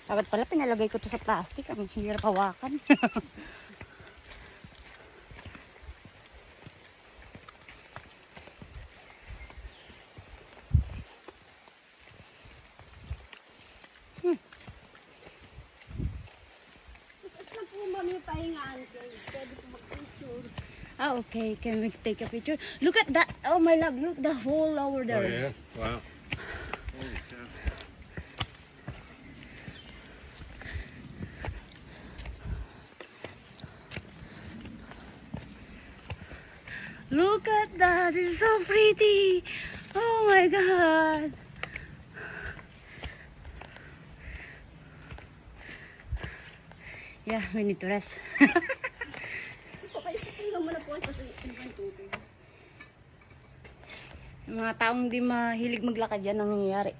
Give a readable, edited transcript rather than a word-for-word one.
Dapat pala pinalagay ko to sa plastic. Ang hirap hawakan. Ah, okay. Can we take a picture? Look at that. Oh, my love. Look, the hole over there. Oh, yeah? Wow. Holy cow. Look at that. It's so pretty. Oh, my God. Yeah, we need to rest. Yung mga taong di mahilig maglakad yan, nangyayari.